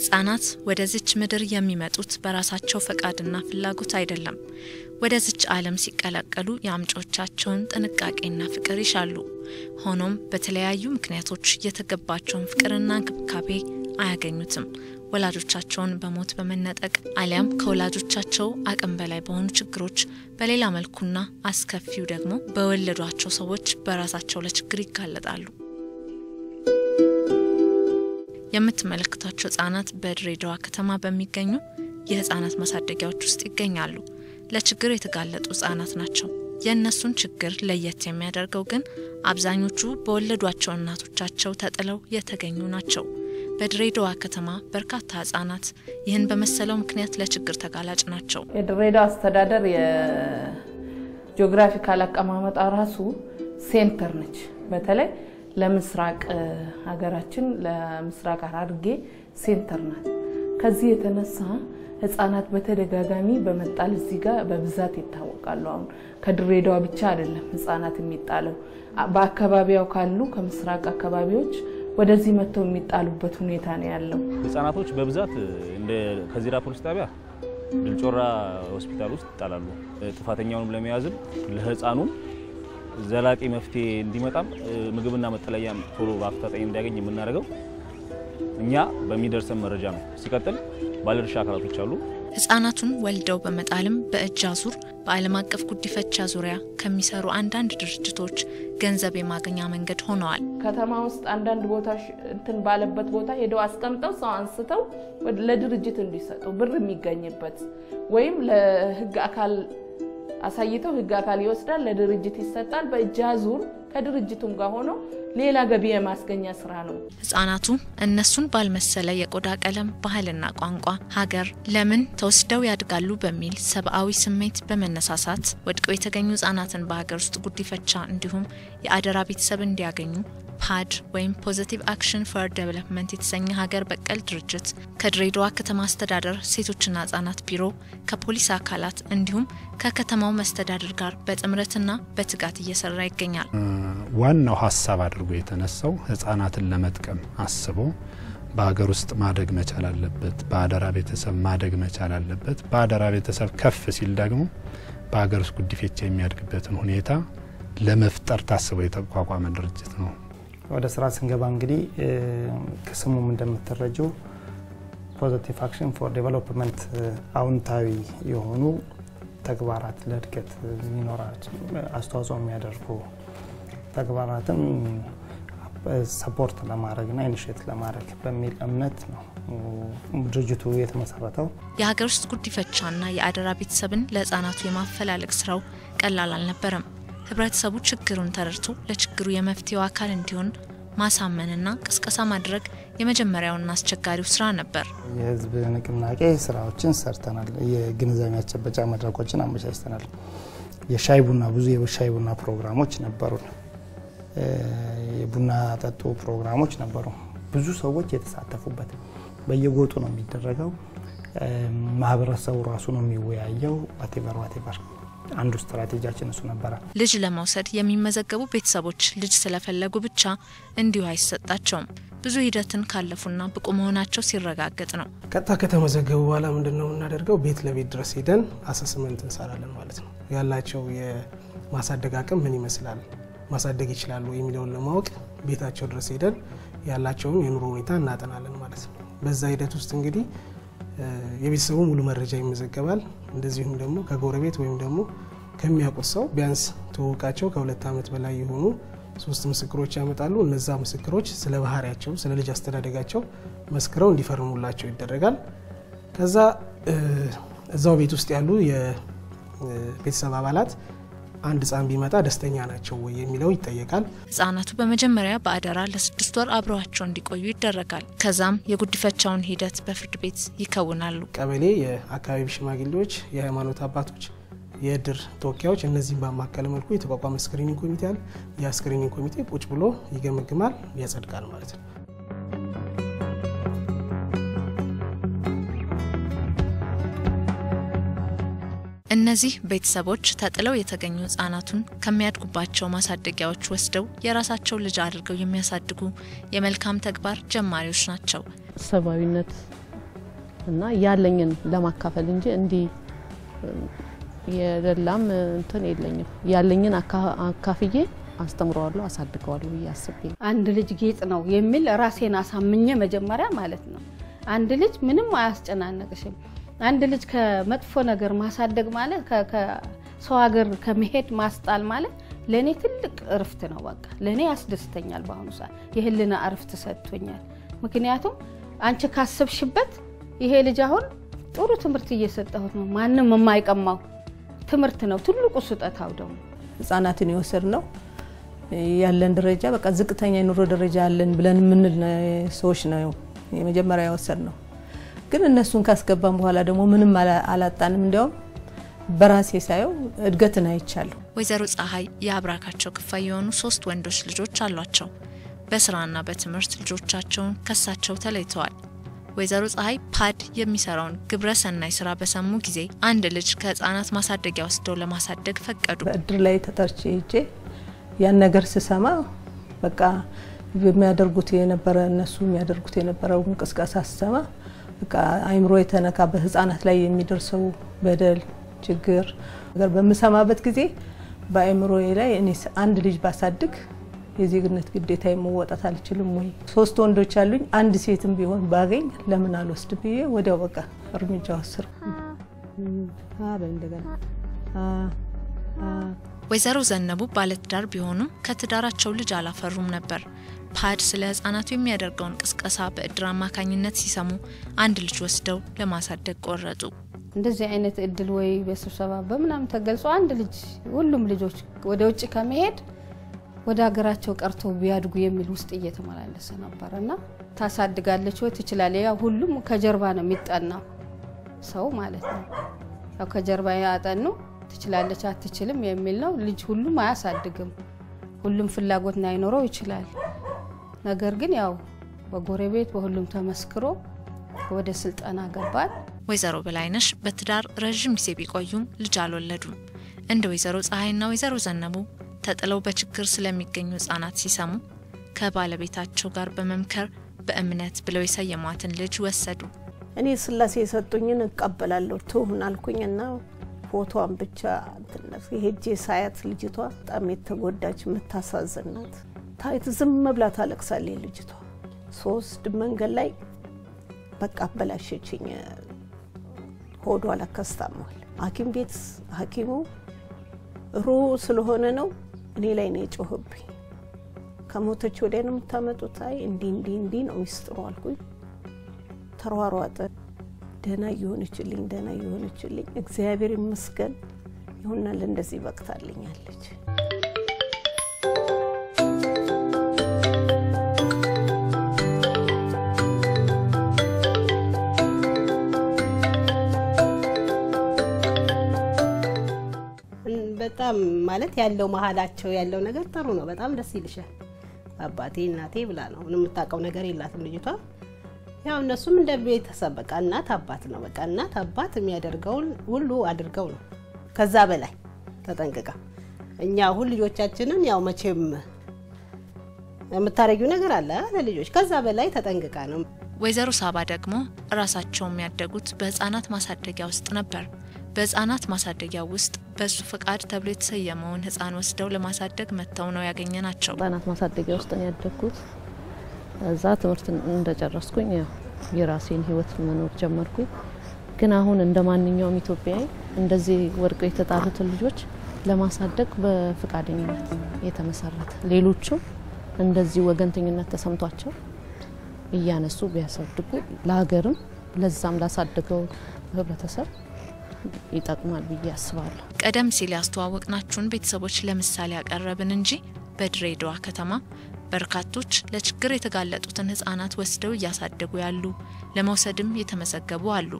ህፃናት ወደዚች ምድር የሚመጡት በራሳቸው ፈቃድና ፍላጎት አይደለም። ወደዚች ዓለም ሲቀላቀሉ ያምጮቻቸውን ጥንቃቄና ፍቅር ይሻሉ። ሆኖም በተለያዩ ምክንያቶች የተገባቸውን ፍቅርና እንክብካቤ አያገኙትም። ወላጆቻቸውን በሞት በመነጠቅ አሊያም ከወላጆቻቸው አቅም በላይ በሆኑ ችግሮች በሌላ መልኩና አስከፊው ደግሞ በወለዷቸው ሰዎች በራሳቸው ለችግር ይጋለጣሉ። የምትመለከቷቸው ህፃናት በድሬዳዋ ከተማ በሚገኙ የህፃናት ማሳደጊያዎች ውስጥ ይገኛሉ። ለችግር የተጋለጡ ህፃናት ናቸው። የእነሱን ችግር ለየት የሚያደርገው ግን አብዛኞቹ በወለዷቸው እናቶቻቸው ተጥለው የተገኙ ናቸው። በድሬዳዋ ከተማ በርካታ ህፃናት ይህን በመሰለው ምክንያት ለችግር ተጋላጭ ናቸው። የድሬዳዋ አስተዳደር የጂኦግራፊካል አቀማመጥ ራሱ ሴንተር ነች። በተለይ ለምስራቅ ሀገራችን ለምስራቅ ሐረርጌ ሴንተር ናት። ከዚህ የተነሳ ህፃናት በተደጋጋሚ በመጣል እዚህ ጋር በብዛት ይታወቃሉ። አሁን ከድሬዳዋ ብቻ አይደለም ህፃናት የሚጣለው በአካባቢው ካሉ ከምስራቅ አካባቢዎች ወደዚህ መተው የሚጣሉበት ሁኔታ ነው ያለው። ህፃናቶች በብዛት እንደ ከዚራ ፖሊስ ጣቢያ ድልጮራ ሆስፒታል ውስጥ ይጣላሉ። ጥፋተኛውንም ለመያዝ ለህፃኑም ዘላቂ መፍትሄ እንዲመጣም ምግብና መጠለያም ቶሎ በአፍጣጣኝ እንዲያገኝ የምናደርገው እኛ በሚደርሰን መረጃ ነው። ሲቀጥል ባለድርሻ አካላቶች አሉ። ህፃናቱን ወልደው በመጣልም በእጅ አዙር በዓለም አቀፍ ጉዲፈቻ ዙሪያ ከሚሰሩ አንዳንድ ድርጅቶች ገንዘብ የማግኛ መንገድ ሆነዋል። ከተማ ውስጥ አንዳንድ ቦታ እንትን ባለበት ቦታ ሄደው አስቀምጠው ሰው አንስተው ለድርጅት እንዲሰጡ ብር የሚገኝበት ወይም ለህግ አካል አሳይተው ህግ አካል ይወስዳል፣ ለድርጅት ይሰጣል። በእጅ አዙር ከድርጅቱም ጋር ሆኖ ሌላ ገቢ የማስገኛ ስራ ነው። ህፃናቱ እነሱን ባልመሰለ የቆዳ ቀለም ባህልና ቋንቋ ሀገር ለምን ተወስደው ያድጋሉ በሚል ሰብአዊ ስሜት በመነሳሳት ወድቀው የተገኙ ህፃናትን በሀገር ውስጥ ጉዲፈቻ እንዲሁም የአደራ ቤተሰብ እንዲያገኙ ፓድ ወይም ፖዚቲቭ አክሽን ፎር ዴቨሎፕመንት የተሰኘ ሀገር በቀል ድርጅት ከድሬዳዋ ከተማ አስተዳደር ሴቶችና ህፃናት ቢሮ ከፖሊስ አካላት እንዲሁም ከከተማው መስተዳድር ጋር በጥምረትና በትጋት እየሰራ ይገኛል። ዋናው ሐሳብ አድርጎ የተነሳው ህፃናትን ለመጥቀም አስቦ በሀገር ውስጥ ማደግ መቻል አለበት፣ በአደራ ቤተሰብ ማደግ መቻል አለበት። በአደራ ቤተሰብ ከፍ ሲል ደግሞ በሀገር ውስጥ ጉዲፈቻ የሚያድግበትን ሁኔታ ለመፍጠር ታስቦ የተቋቋመ ድርጅት ነው። ወደ ስራ ስንገባ እንግዲህ ከስሙም እንደምትረጂው ፖዚቲቭ አክሽን ፎር ዴቨሎፕመንት አውንታዊ የሆኑ ተግባራት ለድገት የሚኖራቸው አስተዋጽኦ የሚያደርጉ ተግባራትን ሰፖርት ለማድረግና ኢኒሼት ለማድረግ በሚል እምነት ነው ድርጅቱ የተመሰረተው። የሀገር ውስጥ ጉዲፈቻና የአደራ ቤተሰብን ለህፃናቱ የማፈላለግ ስራው ቀላል አልነበረም። ህብረተሰቡ ችግሩን ተረድቶ ለችግሩ የመፍትሄው አካል እንዲሆን ማሳመንና ቅስቀሳ ማድረግ የመጀመሪያውና አስቸጋሪው ስራ ነበር። የህዝብ ንቅናቄ ስራዎችን ሰርተናል። የግንዛቤ ማስጨበጫ መድረኮችን አመቻችተናል። የሻይ ቡና ብዙ የሻይ ቡና ፕሮግራሞች ነበሩ። የቡና ጠጡ ፕሮግራሞች ነበሩ። ብዙ ሰዎች የተሳተፉበት በየጎጡ ነው የሚደረገው። ማህበረሰቡ ራሱ ነው የሚወያየው። ዋቴቨር አንዱ ስትራቴጂያችን እሱ ነበር። ልጅ ለማውሰድ የሚመዘገቡ ቤተሰቦች ልጅ ስለፈለጉ ብቻ እንዲሁ አይሰጣቸውም። ብዙ ሂደትን ካለፉና ብቁ መሆናቸው ሲረጋገጥ ነው። ቀጥታ ከተመዘገቡ በኋላ ምንድነው እናደርገው? ቤት ለቤት ድረስ ሄደን አሰስመንት እንሰራለን ማለት ነው። ያላቸው የማሳደግ አቅም ምን ይመስላል፣ ማሳደግ ይችላሉ የሚለውን ለማወቅ ቤታቸው ድረስ ሄደን ያላቸውን የኑሮ ሁኔታ እናጠናለን ማለት ነው። በዛ ሂደት ውስጥ እንግዲህ የቤተሰቡ ሙሉ መረጃ ይመዘገባል። እንደዚሁም ደግሞ ከጎረቤት ወይም ደግሞ ከሚያውቁት ሰው ቢያንስ ተወቃቸው ከ2 አመት በላይ የሆኑ 3 ምስክሮች ያመጣሉ። እነዛ ምስክሮች ስለ ባህሪያቸው ስለ ልጅ አስተዳደጋቸው መስክረው እንዲፈርሙላቸው ይደረጋል። ከዛ እዛው ቤት ውስጥ ያሉ የቤተሰብ አባላት አንድ ህፃን ቢመጣ ደስተኛ ናቸው ወይ የሚለው ይጠየቃል። ህፃናቱ በመጀመሪያ በአደራ ለ6 ወር አብረዋቸው እንዲቆዩ ይደረጋል። ከዛም የጉዲፈቻውን ሂደት በፍርድ ቤት ይከውናሉ። ቀበሌ የአካባቢ ሽማግሌዎች፣ የሃይማኖት አባቶች፣ የእድር ተወካዮች እነዚህን በማከለ መልኩ የተቋቋመ ስክሪኒንግ ኮሚቴ አለ። ያ ስክሪኒንግ ኮሚቴ ቁጭ ብሎ ይገመግማል፣ ያጸድቃል ማለት ነው። እነዚህ ቤተሰቦች ተጥለው የተገኙ ህፃናቱን ከሚያድጉባቸው ማሳደጊያዎች ወስደው የራሳቸው ልጅ አድርገው የሚያሳድጉ የመልካም ተግባር ጀማሪዎች ናቸው። ሰባዊነት እና ያለኝን ለማካፈል እንጂ እንዲ የደላም እንትን የለኝም ያለኝን አካፍዬ አስተምረዋለሁ አሳድገዋለሁ ያስብኝ አንድ ልጅ ጌጥ ነው የሚል ራሴን አሳምኜ መጀመሪያ ማለት ነው አንድ ልጅ ምንም አያስጨናነቅሽም አንድ ልጅ ከመጥፎ ነገር ማሳደግ ማለት ከሰው ሀገር ከመሄድ ማስጣል ማለት ለኔ ትልቅ እርፍት ነው በቃ ለኔ ያስደስተኛል በአሁኑ ሰዓት የህልና እርፍት ሰጥቶኛል ምክንያቱም አንቺ ካሰብሽበት ይሄ ልጅ አሁን ጥሩ ትምህርት እየሰጠሁት ነው ማንንም የማይቀማው ትምህርት ነው ትልቁ ስጦታው ደግሞ ህፃናትን ይወሰድነው ያለን ደረጃ በቃ ዝቅተኛ የኑሮ ደረጃ አለን ብለን ምን ሰዎች ነው የመጀመሪያ ያወሰድነው ግን እነሱን ካስገባን በኋላ ደግሞ ምንም አላጣንም እንዲያው በራሴ ሳይው እድገትን አይቻለሁ ወይዘሮ ፀሐይ ያብራካቸው ክፋይ የሆኑ 3 ወንዶች ልጆች አሏቸው በስራና በትምህርት ልጆቻቸውን ከሳቸው ተለይተዋል ወይዘሮ ፀሐይ ፓድ የሚሰራውን ግብረ ሰናይ ስራ በሰሙ ጊዜ አንድ ልጅ ከህፃናት ማሳደጊያ ወስደው ለማሳደግ ፈቀዱ በእድር ላይ ተጠርቼ ሄጄ ያን ነገር ስሰማ በቃ በሚያደርጉት የነበረ እነሱ የሚያደርጉት የነበረው እንቅስቃሴ አሰማ በቃ አይምሮ የተነካ በህፃናት ላይ የሚደርሰው በደል ችግር ነገር በመሰማበት ጊዜ በአይምሮዬ ላይ እኔ አንድ ልጅ ባሳድግ የዜግነት ግዴታ የመወጣት አልችልም ወይ 3 ወንዶች አሉኝ አንድ ሴትም ቢሆን ባገኝ ለምን አልወስድ ብዬ ወዲያው በቃ እርምጃ ወሰድኩ እንደገና ወይዘሮ ዘነቡ ባለትዳር ቢሆኑም ከትዳራቸው ልጅ አላፈሩም ነበር ፓድ ስለ ህፃናቱ የሚያደርገውን ቅስቀሳ በእድር አማካኝነት ሲሰሙ አንድ ልጅ ወስደው ለማሳደግ ቆረጡ እንደዚህ አይነት እድል ወይ በስብሰባ በመናም ተገልጾ አንድ ልጅ ሁሉም ልጆች ወደ ውጭ ከመሄድ ወደ ሀገራቸው ቀርቶ ቢያድጉ የሚል ውስጥ እየተመላለሰ ነበርና ታሳድጋለች ወይ ትችላለች ያው ሁሉም ከጀርባ ነው የሚጣናው ሰው ማለት ነው ያው ከጀርባ ያጣኑ ትችላለች አትችልም የሚል ነው ልጅ ሁሉም አያሳድግም ሁሉም ፍላጎት አይኖረው ይችላል ነገር ግን ያው በጎረቤት በሁሉም ተመስክሮ ወደ ስልጣና ገባል ወይዘሮ በላይነሽ በትዳር ረጅም ጊዜ ቢቆዩም ልጅ አልወለዱም እንደ ወይዘሮ ፀሐይና ወይዘሮ ዘነቡ ተጥለው በችግር ስለሚገኙ ህፃናት ሲሰሙ ከባለቤታቸው ጋር በመምከር በእምነት ብለው የሰየሟትን ልጅ ወሰዱ እኔ ስላሴ የሰጡኝን እቀበላለሁ ትሁን አልኩኝና ፎቶዋን ብቻ እንትነስ ሄጄ ሳያት ልጅቷ በጣም የተጎዳች መታሳዝናት ታይት ዝም ብላ ታለቅሳለች ልጅቷ 3 መንገድ ላይ በቃ በላሽችኝ ሆዷ ለከስታማል ሐኪም ቤት ሐኪሙ ሩ ስለሆነ ነው እኔ ላይ ነው ጮህብኝ ከሞተች ወዲያ ነው የምታመጡት አይ እንዲ ነው ሚስጥሩ አልኩኝ ተሯሯጠ ደና ይሆነችልኝ እግዚአብሔር ይመስገን ይሁንና እንደዚህ በቅታልኛለች በጣም ማለት ያለው መሃላቸው ያለው ነገር ጥሩ ነው በጣም ደስ ይልሻል አባቴ እናቴ ብላ ነው ምንም የምታውቀው ነገር የላትም ልጅቷ ያው እነሱም እንደ ቤተሰብ በቃ እናት አባት ነው በቃ እናት አባት የሚያደርገው ሁሉ አድርገው ነው ከዛ በላይ ተጠንቀቃ እኛ ሁሉ ልጆቻችንን ያው መቼም የምታረጊው ነገር አለ ለልጆች ከዛ በላይ ተጠንቀቃ ነው ወይዘሮ ሳባ ደግሞ ራሳቸው የሚያደጉት በህፃናት ማሳደጊያ ውስጥ ነበር በህፃናት ማሳደጊያ ውስጥ በሱ ፍቃድ ተብሎ የተሰየመውን ህፃን ወስደው ለማሳደግ መተው ነው ያገኘናቸው ህፃናት ማሳደጊያ ውስጥ ነው ያደግኩት እዛ ትምህርት እንደጨረስኩኝ የራሴን ህይወት መኖር ጀመርኩኝ ግን አሁን እንደማንኛውም ኢትዮጵያዊ እንደዚህ ወርቀው የተጣሉት ልጆች ለማሳደግ በፍቃደኝነት የተመሰረተ ሌሎቹ እንደዚህ ወገንተኝነት ተሰምቷቸው እያነሱ ቢያሳድጉ ለሀገርም ለዛም ላሳደገው ህብረተሰብ ይጣቅማል ብዬ አስባለሁ ቀደም ሲል ያስተዋወቅናችሁን ቤተሰቦች ለምሳሌ ያቀረብን እንጂ በድሬዳዋ ከተማ በርካቶች ለችግር የተጋለጡትን ህፃናት ወስደው ያሳደጉ ያሉ ለመውሰድም የተመዘገቡ አሉ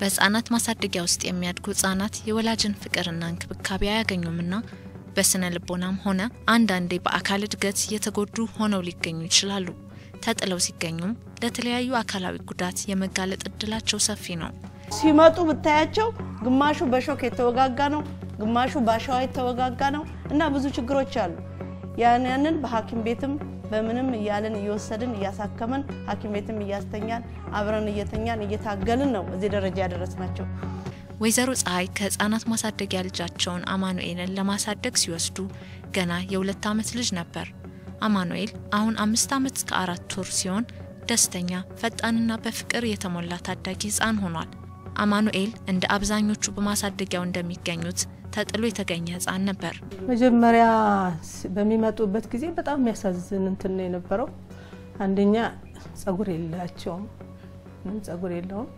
በህፃናት ማሳደጊያ ውስጥ የሚያድጉ ህፃናት የወላጅን ፍቅርና እንክብካቤ ያገኙምና በስነ ልቦናም ሆነ አንዳንዴ በአካል እድገት የተጎዱ ሆነው ሊገኙ ይችላሉ ተጥለው ሲገኙም ለተለያዩ አካላዊ ጉዳት የመጋለጥ እድላቸው ሰፊ ነው ሲመጡ ብታያቸው ግማሹ በሾክ የተወጋጋ ነው ግማሹ ባሻው የተወጋጋ ነው እና ብዙ ችግሮች አሉ ያንን በሐኪም ቤትም በምንም እያልን እየወሰድን እያሳከመን ሐኪም ቤትም እያስተኛን አብረን እየተኛን እየታገልን ነው እዚህ ደረጃ ያደረስናቸው። ወይዘሮ ፀሐይ ከህፃናት ማሳደጊያ ልጃቸውን አማኑኤልን ለማሳደግ ሲወስዱ ገና የ2 ዓመት ልጅ ነበር። አማኑኤል አሁን 5 ዓመት ከ4 ወር ሲሆን ደስተኛ፣ ፈጣንና በፍቅር የተሞላ ታዳጊ ህፃን ሆኗል። አማኑኤል እንደ አብዛኞቹ በማሳደጊያው እንደሚገኙት ተጥሎ የተገኘ ህፃን ነበር። መጀመሪያ በሚመጡበት ጊዜ በጣም የሚያሳዝን እንትን ነው የነበረው። አንደኛ ጸጉር የላቸውም፣ ጸጉር የለውም።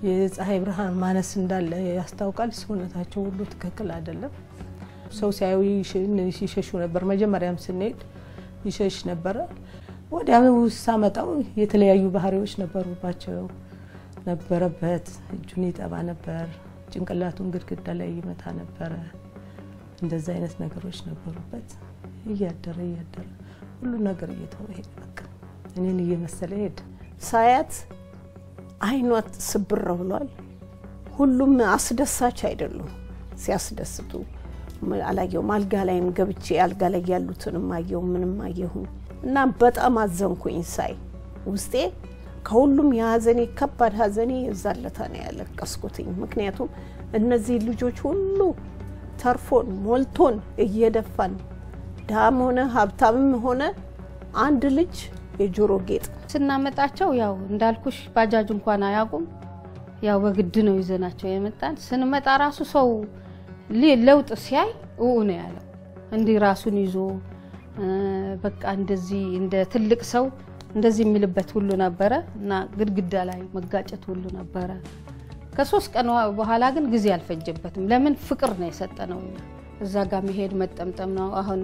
የፀሐይ ብርሃን ማነስ እንዳለ ያስታውቃል። ሰውነታቸው ሁሉ ትክክል አይደለም። ሰው ሲያዩ ይሸሹ ነበር። መጀመሪያም ስንሄድ ይሸሽ ነበር። ወዲያው ሳመጣው የተለያዩ ባህሪዎች ነበሩባቸው ነበረበት። እጁን ይጠባ ነበር፣ ጭንቅላቱን ግድግዳ ላይ ይመታ ነበር። እንደዛ አይነት ነገሮች ነበሩበት። እያደረ ሁሉ ነገር እየተወ ሄደ። በቃ እኔን እየመሰለ ሄደ። ሳያት አይኗት ስብር ብሏል። ሁሉም አስደሳች አይደሉም። ሲያስደስቱ አላየውም። አልጋ ላይም ገብቼ አልጋ ላይ ያሉትንም አየው፣ ምንም አየሁ እና በጣም አዘንኩኝ። ሳይ ውስጤ ከሁሉም የሀዘኔ ከባድ ሀዘኔ እዛለታ ነው ያለቀስኩትኝ። ምክንያቱም እነዚህ ልጆች ሁሉ ተርፎን ሞልቶን እየደፋን ዳም ሆነ ሀብታምም ሆነ አንድ ልጅ የጆሮ ጌጥ ስናመጣቸው ያው እንዳልኩሽ ባጃጅ እንኳን አያውቁም። ያው በግድ ነው ይዘናቸው የመጣን። ስንመጣ ራሱ ሰው ለውጥ ሲያይ ነው ያለው። እንዲ ራሱን ይዞ በቃ እንደዚህ እንደ ትልቅ ሰው እንደዚህ የሚልበት ሁሉ ነበረ እና ግድግዳ ላይ መጋጨት ሁሉ ነበረ። ከ3 ቀን በኋላ ግን ጊዜ አልፈጀበትም። ለምን ፍቅር ነው የሰጠነው። እዛ ጋር መሄድ መጠምጠም ነው፣ አሁን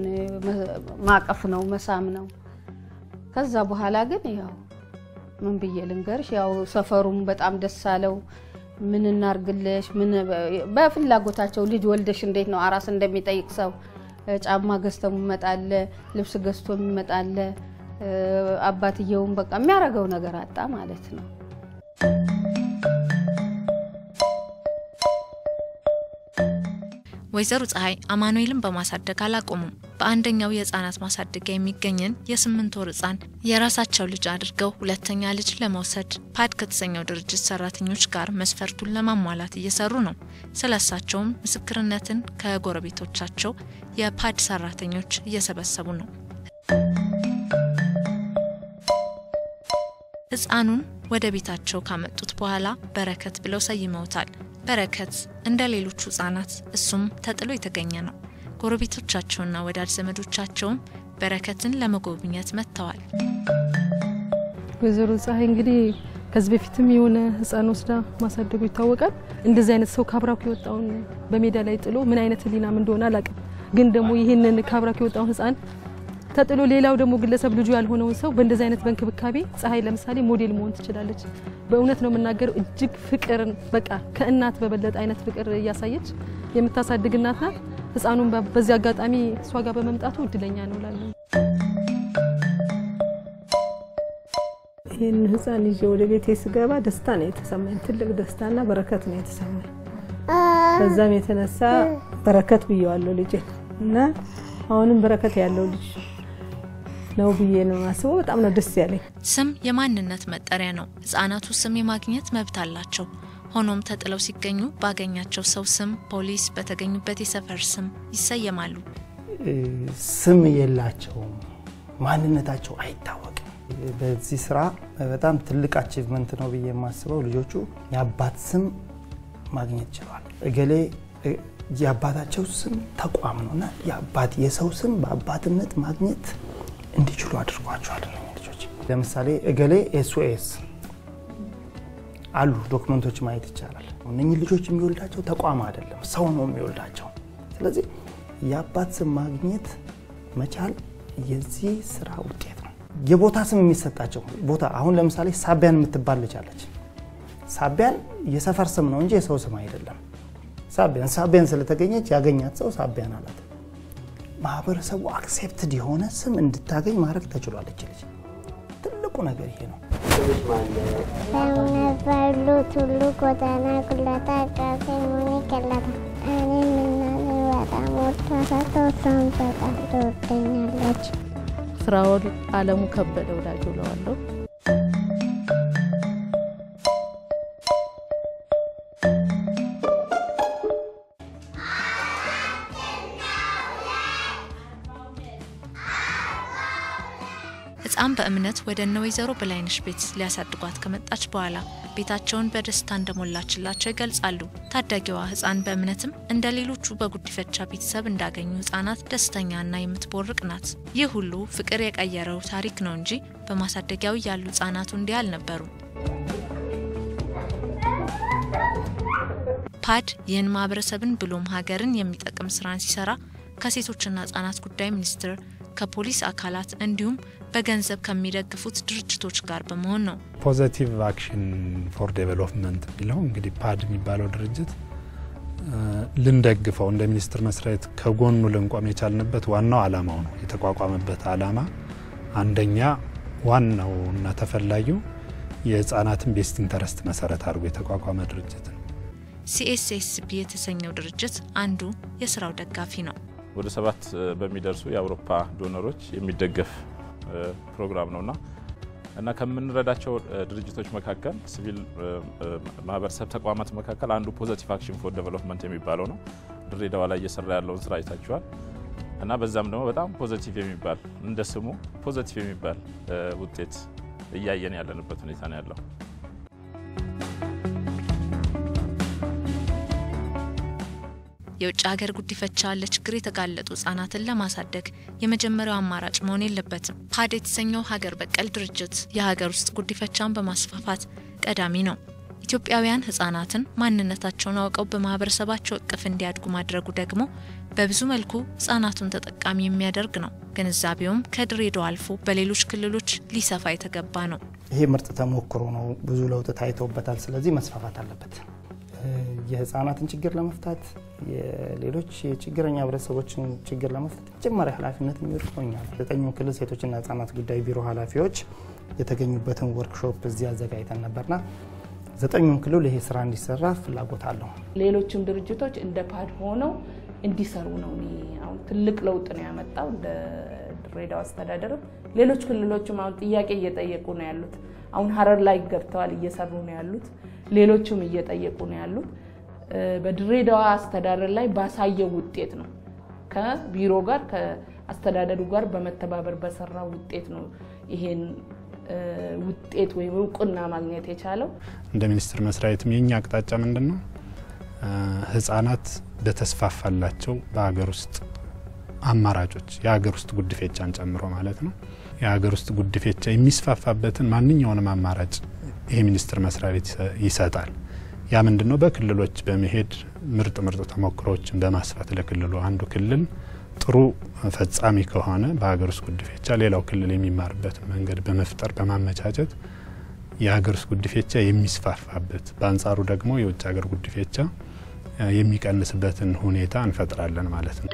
ማቀፍ ነው፣ መሳም ነው። ከዛ በኋላ ግን ያው ምን ብዬ ልንገርሽ፣ ያው ሰፈሩም በጣም ደስ አለው። ምን እናርግልሽ ምን በፍላጎታቸው ልጅ ወልደሽ እንዴት ነው አራስ እንደሚጠይቅ ሰው ጫማ ገዝተው ይመጣል፣ ልብስ ገዝቶ ይመጣል። አባትየውም በቃ የሚያረጋው ነገር አጣ ማለት ነው። ወይዘሮ ፀሐይ አማኑኤልን በማሳደግ አላቆሙም። በአንደኛው የህፃናት ማሳደጊያ የሚገኝን የ8 ወር ህፃን የራሳቸው ልጅ አድርገው ሁለተኛ ልጅ ለመውሰድ ፓድ ከተሰኘው ድርጅት ሰራተኞች ጋር መስፈርቱን ለማሟላት እየሰሩ ነው። ስለሳቸውም ምስክርነትን ከጎረቤቶቻቸው የፓድ ሰራተኞች እየሰበሰቡ ነው። ህፃኑን ወደ ቤታቸው ካመጡት በኋላ በረከት ብለው ሰይመውታል። በረከት እንደ ሌሎቹ ህፃናት እሱም ተጥሎ የተገኘ ነው። ጎረቤቶቻቸውና ወዳጅ ዘመዶቻቸውም በረከትን ለመጎብኘት መጥተዋል። ወይዘሮ ፀሐይ እንግዲህ ከዚህ በፊትም የሆነ ህፃን ወስዳ ማሳደጉ ይታወቃል። እንደዚህ አይነት ሰው ካብራኩ የወጣውን በሜዳ ላይ ጥሎ ምን አይነት ህሊናም እንደሆነ አላውቅም። ግን ደግሞ ይሄንን ካብራኩ የወጣውን ህፃን ተጥሎ ሌላው ደግሞ ግለሰብ ልጁ ያልሆነው ሰው በእንደዚህ አይነት በእንክብካቤ ፀሐይ ለምሳሌ ሞዴል መሆን ትችላለች። በእውነት ነው የምናገረው። እጅግ ፍቅርን በቃ ከእናት በበለጠ አይነት ፍቅር እያሳየች የምታሳድግ እናት ናት። ህፃኑን በዚህ አጋጣሚ እሷ ጋር በመምጣቱ እድለኛ ነው እላለሁ። ይህን ህፃን ይዤ ወደ ቤቴ ስገባ ደስታ ነው የተሰማኝ። ትልቅ ደስታና በረከት ነው የተሰማኝ። በዛም የተነሳ በረከት ብየዋለሁ ልጄ እና አሁንም በረከት ያለው ልጅ ነው ብዬ ነው ማስበው። በጣም ነው ደስ ያለኝ። ስም የማንነት መጠሪያ ነው። ህፃናቱ ስም የማግኘት መብት አላቸው። ሆኖም ተጥለው ሲገኙ ባገኛቸው ሰው ስም፣ ፖሊስ በተገኙበት የሰፈር ስም ይሰየማሉ። ስም የላቸውም፣ ማንነታቸው አይታወቅም። በዚህ ስራ በጣም ትልቅ አቺቭመንት ነው ብዬ የማስበው ልጆቹ የአባት ስም ማግኘት ይችላል። እገሌ የአባታቸው ስም ተቋም ነውና የሰው ስም በአባትነት ማግኘት እንዲችሉ አድርጓቸዋል ልጆች። ለምሳሌ እገሌ ኤስኦኤስ አሉ ዶክመንቶች ማየት ይቻላል። እነኚህ ልጆች የሚወልዳቸው ተቋም አይደለም፣ ሰው ነው የሚወልዳቸው። ስለዚህ የአባት ስም ማግኘት መቻል የዚህ ስራ ውጤት ነው። የቦታ ስም የሚሰጣቸው ቦታ አሁን ለምሳሌ ሳቢያን የምትባል ልጅ አለች። ሳቢያን የሰፈር ስም ነው እንጂ የሰው ስም አይደለም። ሳቢያን ስለተገኘች ያገኛት ሰው ሳቢያን አላት። ማህበረሰቡ አክሴፕትድ የሆነ ስም እንድታገኝ ማድረግ ተችሏል። ልጅ ትልቁ ነገር ይሄ ነው። ባሉ ሁሉ ጎዳና ኩላታ ቃሴ ሞኒ ከላታ እኔ ምናምን በጣም ወጣታ ተወጣን በጣም ትወደኛለች። ፍራኦል አለሙ ከበደ ወዳጆ ለዋለሁ። ህፃን በእምነት ወደ እነ ወይዘሮ በላይነሽ ቤት ሊያሳድጓት ከመጣች በኋላ ቤታቸውን በደስታ እንደሞላችላቸው ይገልጻሉ። ታዳጊዋ ህፃን በእምነትም እንደ ሌሎቹ በጉዲፈቻ ቤተሰብ እንዳገኙ ህፃናት ደስተኛና የምትቦርቅ ናት። ይህ ሁሉ ፍቅር የቀየረው ታሪክ ነው እንጂ በማሳደጊያው ያሉ ህፃናቱ እንዲህ አልነበሩ። ፓድ ይህን ማህበረሰብን ብሎም ሀገርን የሚጠቅም ስራን ሲሰራ ከሴቶችና ህፃናት ጉዳይ ሚኒስቴር ከፖሊስ አካላት እንዲሁም በገንዘብ ከሚደግፉት ድርጅቶች ጋር በመሆን ነው። ፖዚቲቭ አክሽን ፎር ዴቨሎፕመንት የሚለው እንግዲህ ፓድ የሚባለው ድርጅት ልንደግፈው እንደ ሚኒስቴር መስሪያት ከጎኑ ልንቆም የቻልንበት ዋናው ዓላማው ነው። የተቋቋመበት ዓላማ አንደኛ ዋናውና ተፈላጊው የህፃናትን ቤስት ኢንተረስት መሰረት አድርጎ የተቋቋመ ድርጅት ነው። CSSB የተሰኘው ድርጅት አንዱ የስራው ደጋፊ ነው። ወደ 7 በሚደርሱ የአውሮፓ ዶነሮች የሚደገፍ ፕሮግራም ነውና እና ከምንረዳቸው ድርጅቶች መካከል ሲቪል ማህበረሰብ ተቋማት መካከል አንዱ ፖዚቲቭ አክሽን ፎር ዴቨሎፕመንት የሚባለው ነው። ድሬዳዋ ላይ እየሰራ ያለውን ስራ አይታችኋል። እና በዛም ደግሞ በጣም ፖዚቲቭ የሚባል እንደ ስሙ ፖዚቲቭ የሚባል ውጤት እያየን ያለንበት ሁኔታ ነው ያለው። የውጭ ሀገር ጉዲፈቻ ለችግር የተጋለጡ ህፃናትን ለማሳደግ የመጀመሪያው አማራጭ መሆን የለበትም። ፓድ የተሰኘው ሀገር በቀል ድርጅት የሀገር ውስጥ ጉዲፈቻን በማስፋፋት ቀዳሚ ነው። ኢትዮጵያውያን ህፃናትን ማንነታቸውን አውቀው በማህበረሰባቸው እቅፍ እንዲያድጉ ማድረጉ ደግሞ በብዙ መልኩ ህፃናቱን ተጠቃሚ የሚያደርግ ነው። ግንዛቤውም ከድሬዳዋ አልፎ በሌሎች ክልሎች ሊሰፋ የተገባ ነው። ይሄ ምርጥ ተሞክሮ ነው። ብዙ ለውጥ ታይቶበታል። ስለዚህ መስፋፋት አለበት። የህፃናትን ችግር ለመፍታት የሌሎች የችግረኛ ህብረተሰቦችን ችግር ለመፍታት ተጨማሪ ኃላፊነት የሚወስዱኛል። 9 ክልል ሴቶችና ህፃናት ጉዳይ ቢሮ ኃላፊዎች የተገኙበትን ወርክሾፕ እዚህ አዘጋጅተን ነበርና 9 ክልል ይሄ ስራ እንዲሰራ ፍላጎት አለው። ሌሎችም ድርጅቶች እንደ ፓድ ሆነው እንዲሰሩ ነው። አሁን ትልቅ ለውጥ ነው ያመጣው እንደ ድሬዳዋ አስተዳደር። ሌሎች ክልሎችም አሁን ጥያቄ እየጠየቁ ነው ያሉት። አሁን ሀረር ላይ ገብተዋል እየሰሩ ነው ያሉት። ሌሎችም እየጠየቁ ነው ያሉት። በድሬዳዋ አስተዳደር ላይ ባሳየው ውጤት ነው ከቢሮ ጋር ከአስተዳደሩ ጋር በመተባበር በሰራው ውጤት ነው ይሄን ውጤት ወይ እውቅና ማግኘት የቻለው። እንደ ሚኒስቴር መስሪያትም የኛ አቅጣጫ ምንድነው? ህፃናት በተስፋፋላቸው በአገር ውስጥ አማራጮች የሀገር ውስጥ ጉዲፈቻን ጨምሮ ማለት ነው የሀገር ውስጥ ጉዲፈቻ የሚስፋፋበትን ማንኛውንም አማራጭ ይሄ ሚኒስቴር መስሪያ ቤት ይሰጣል። ያ ምንድነው? በክልሎች በመሄድ ምርጥ ተሞክሮችን በማስፋት ለክልሉ አንዱ ክልል ጥሩ ፈጻሚ ከሆነ በሀገር ውስጥ ጉዲፈቻ ሌላው ክልል የሚማርበት መንገድ በመፍጠር በማመቻቸት የሀገር ውስጥ ጉዲፈቻ የሚስፋፋበት በአንጻሩ ደግሞ የውጭ ሀገር ጉዲፈቻ የሚቀንስበትን ሁኔታ እንፈጥራለን ማለት ነው።